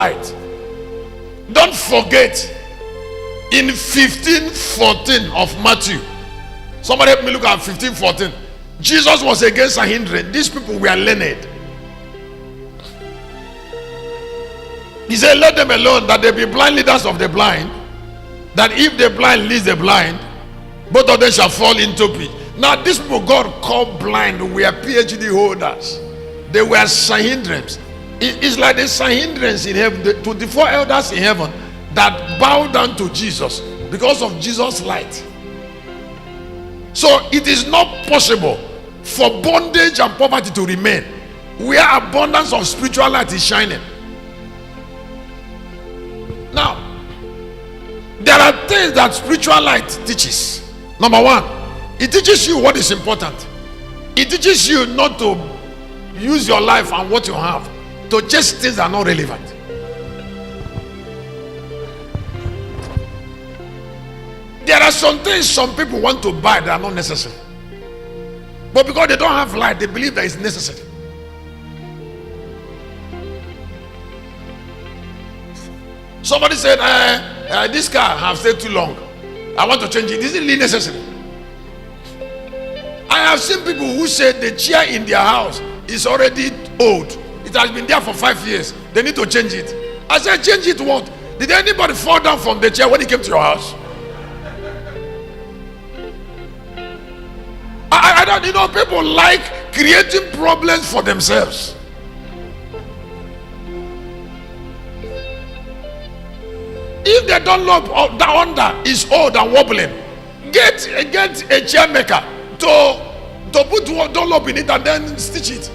light. Don't forget, in 15:14 of Matthew, somebody help me look at 15:14. Jesus was against Sanhedrin. These people were learned. He said, let them alone, that they be blind leaders of the blind, that if the blind leads the blind, both of them shall fall into pit. Now these people God called blind were PhD holders. They were Sanhedrins. It's like the Sanhedrins in heaven, the 24 elders in heaven that bow down to Jesus because of Jesus' light. So it is not possible for bondage and poverty to remain where abundance of spiritual light is shining. Now, there are things that spiritual light teaches. Number one, it teaches you what is important. It teaches you not to use your life and what you have to chase things that are not relevant. There are some things some people want to buy that are not necessary, but because they don't have light, they believe that it's necessary. Somebody said, this car has stayed too long, I want to change it. Is it really necessary? I have seen people who say the chair in their house is already old. It has been there for 5 years. They need to change it. I said, change it what? Did anybody fall down from the chair when he came to your house? I don't, you know, people like creating problems for themselves. If the Dunlop under is old and wobbling, get a chair maker to put Dunlop in it and then stitch it.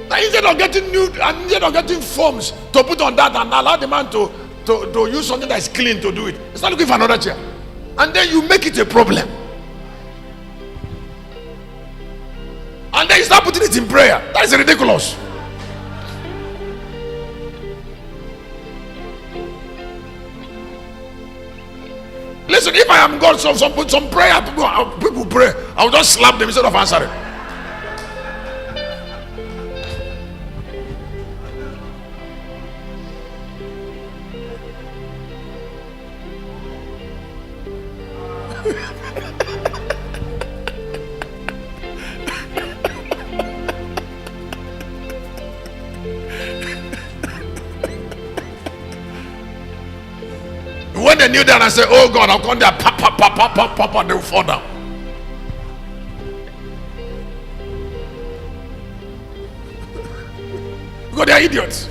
Now, instead of getting foams to put on that and allow the man to use something that is clean to do it, start looking for another chair, and then you make it a problem. And then you start putting it in prayer. That is ridiculous. Listen, if I am God, some prayer people pray, I will just slap them instead of answering. When they kneel down and say, oh God, I'll come there, pop, they will fall down. Because they are idiots.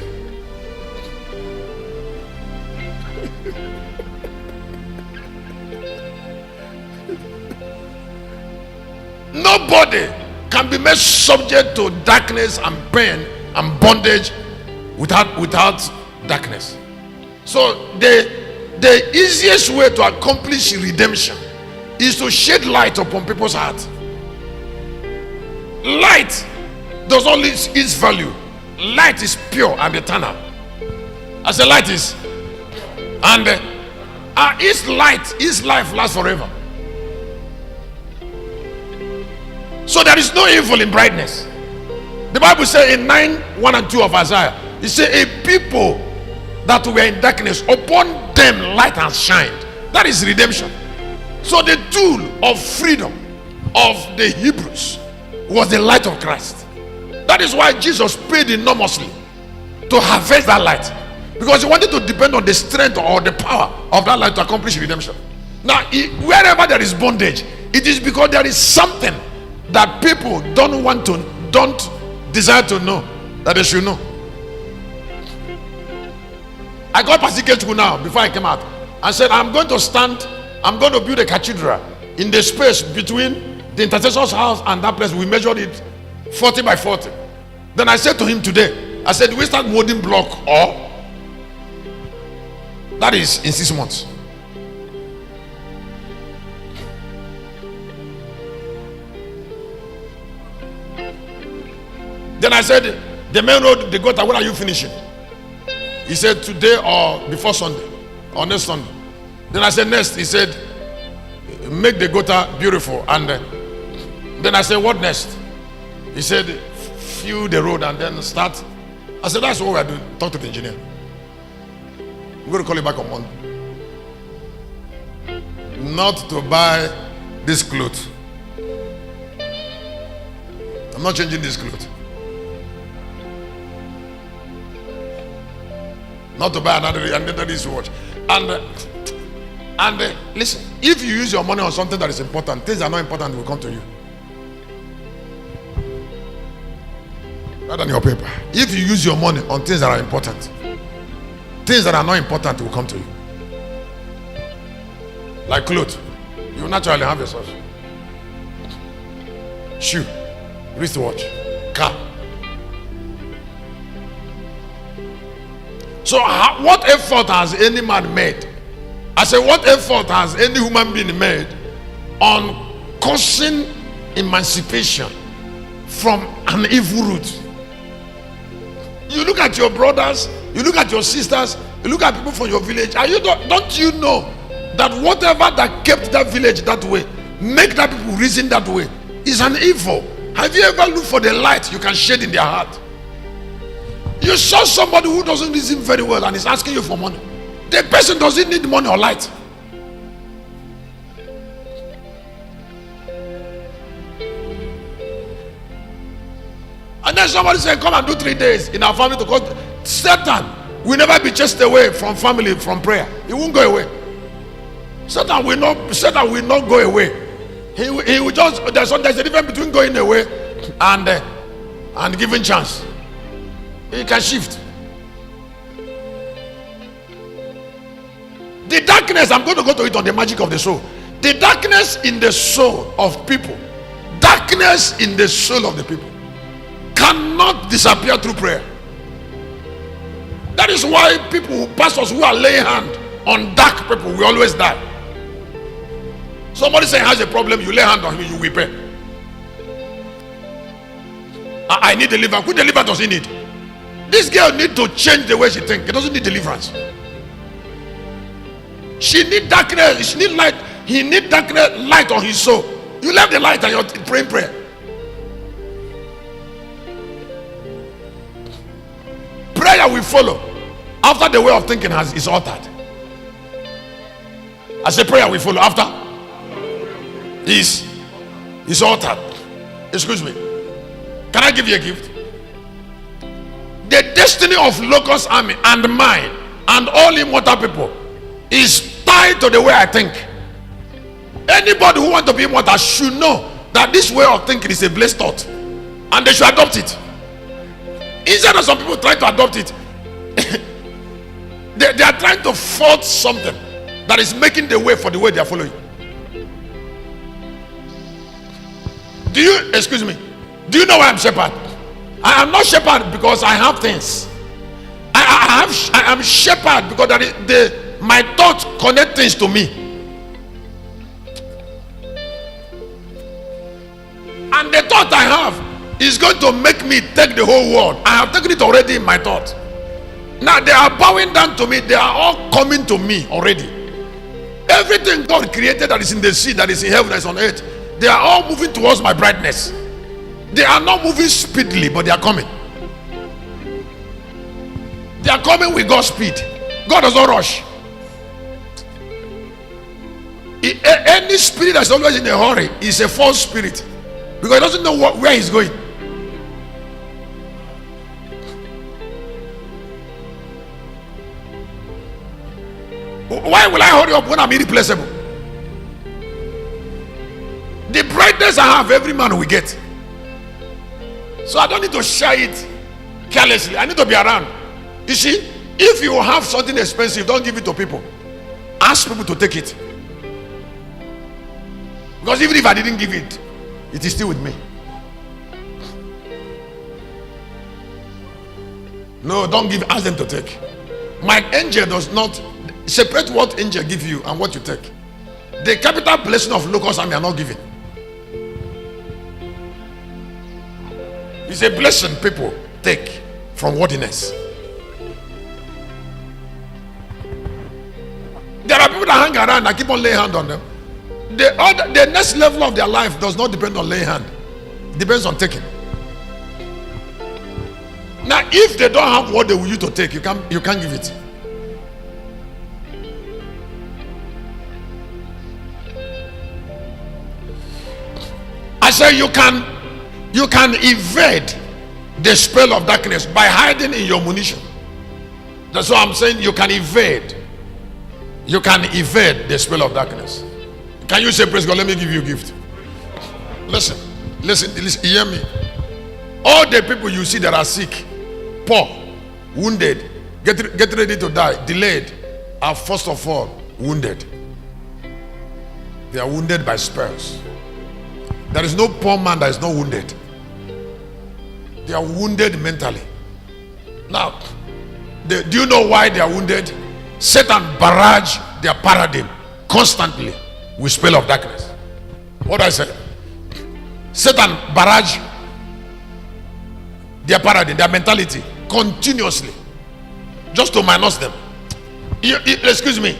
Nobody can be made subject to darkness and pain and bondage without darkness. So the easiest way to accomplish redemption is to shed light upon people's hearts. Light does not lose its value. Light is pure and eternal. I say light is, and its light, its life lasts forever. So there is no evil in brightness. The Bible says in 9:1 and 2 of Isaiah, it says a people that were in darkness, upon them light has shined. That is redemption. So the tool of freedom of the Hebrews was the light of Christ. That is why Jesus paid enormously to harvest that light, because he wanted to depend on the strength or the power of that light to accomplish redemption. Now, wherever there is bondage, it is because there is something that people don't desire to know that they should know. I got Pastor Ikechukwu now before I came out and said, I'm going to build a cathedral in the space between the intercessor's house and that place. We measured it 40 by 40. Then I said to him today, I said, we start molding block, or that is in 6 months. Then I said, the main road, the gutter, when are you finishing? He said, today or before Sunday, or next Sunday. Then I said, next. He said, make the gutter beautiful and Then I said, what next? He said, fill the road and then start. I said, that's what we're doing. Talk to the engineer. I'm going to call you back on Monday. Not to buy this clothes. I'm not changing this clothes. Not to buy another this watch. And listen, if you use your money on something that is important, things that are not important will come to you. Rather than your paper. If you use your money on things that are important, things that are not important will come to you. Like clothes, you naturally have a source. Shoe, wristwatch, car. So what effort has any man made? I say, what effort has any human being made on causing emancipation from an evil root? You look at your brothers, you look at your sisters, you look at people from your village. Don't you know that whatever that kept that village that way, make that people reason that way, is an evil? Have you ever looked for the light you can shed in their heart? You saw somebody who doesn't reason very well and is asking you for money. The person doesn't need money or light. And then somebody said, come and do 3 days in our family, because Satan will never be chased away from family, from prayer. He won't go away. Satan will not go away. He will just, there's a difference between going away and giving chance. He can shift. The darkness, I'm going to go to it on the magic of the soul. The darkness in the soul of people, darkness in the soul of the people cannot disappear through prayer. That is why pastors who are laying hand on dark people will always die. Somebody say has a problem, you lay hand on him, you will pay. I need deliverance. Who deliverance does he need? This girl needs to change the way she thinks. He doesn't need deliverance. She needs darkness. She needs light. He needs darkness, light on his soul. You left the light and you're praying prayer. Prayer will follow after the way of thinking is altered. I say prayer will follow after is altered. Excuse me. Can I give you a gift? The destiny of Locust Army and mine and all immortal people is tied to the way I think. Anybody who wants to be immortal should know that this way of thinking is a blessed thought, and they should adopt it. Instead of some people trying to adopt it, they are trying to force something that is making the way for the way they are following. Excuse me, do you know why I'm shepherd? I am not shepherd because I have things. I am shepherd because my thoughts connect things to me. And the thought I have is going to make me take the whole world. I have taken it already in my thought. Now they are bowing down to me. They are all coming to me already. Everything God created that is in the sea, that is in heaven, that is on earth, they are all moving towards my brightness. They are not moving speedily, but they are coming. They are coming with God's speed. God does not rush. Any spirit that's always in a hurry is a false spirit, because he doesn't know where he's going. Why will I hurry up when I'm irreplaceable? The brightness I have, every man will get. So I don't need to share it carelessly. I need to be around. You see, if you have something expensive, don't give it to people. Ask people to take it. Because even if I didn't give it, it is still with me. No, don't give, ask them to take. My angel does not separate what angel give you and what you take. The capital blessing of Locust Army are not giving. It's a blessing people take from worthiness. There are people that hang around and keep on laying hand on them. The next level of their life does not depend on laying hand. It depends on taking. Now, if they don't have what they will use to take, you can't give it. I say you can evade the spell of darkness by hiding in your munition. That's what I'm saying. You can evade the spell of darkness. Can you say, praise God, let me give you a gift? Listen, hear me. All the people you see that are sick, poor, wounded, get ready to die, delayed, are first of all wounded. They are wounded by spells. There is no poor man that is not wounded. They are wounded mentally. Now, do you know why they are wounded? Satan barrage their paradigm constantly with spell of darkness. What I say? Satan barrage their paradigm, their mentality continuously, just to minus them. Excuse me.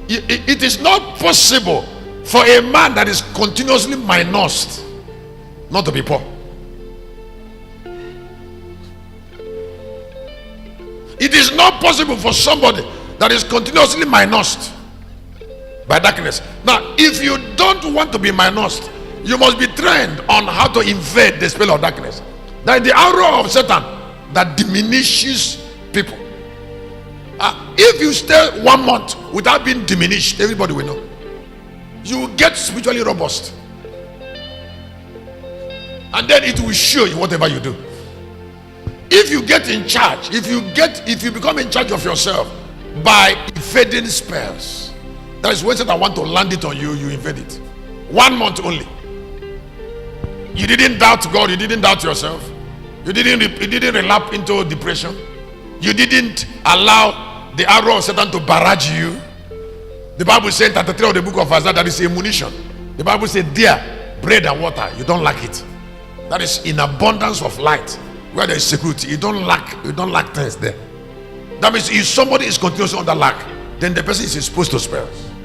It is not possible for a man that is continuously minused not to be poor. It is not possible for somebody that is continuously minused by darkness. Now, if you don't want to be minused, you must be trained on how to invade the spell of darkness. That is the arrow of Satan that diminishes people. If you stay 1 month without being diminished, everybody will know. You will get spiritually robust, and then it will show you whatever you do. If you get in charge, if you become in charge of yourself by evading spells, that is when Satan want to land it on you. You invade it. 1 month only. You didn't doubt God. You didn't doubt yourself. You didn't relapse into depression. You didn't allow the arrow of Satan to barrage you. The Bible says, 33 of the book of Isaiah, that is ammunition. The Bible says, dear, bread and water, you don't lack it. That is in abundance of light, where there is security. You don't lack things there. That means if somebody is continuously under lack, then the person is exposed to spells.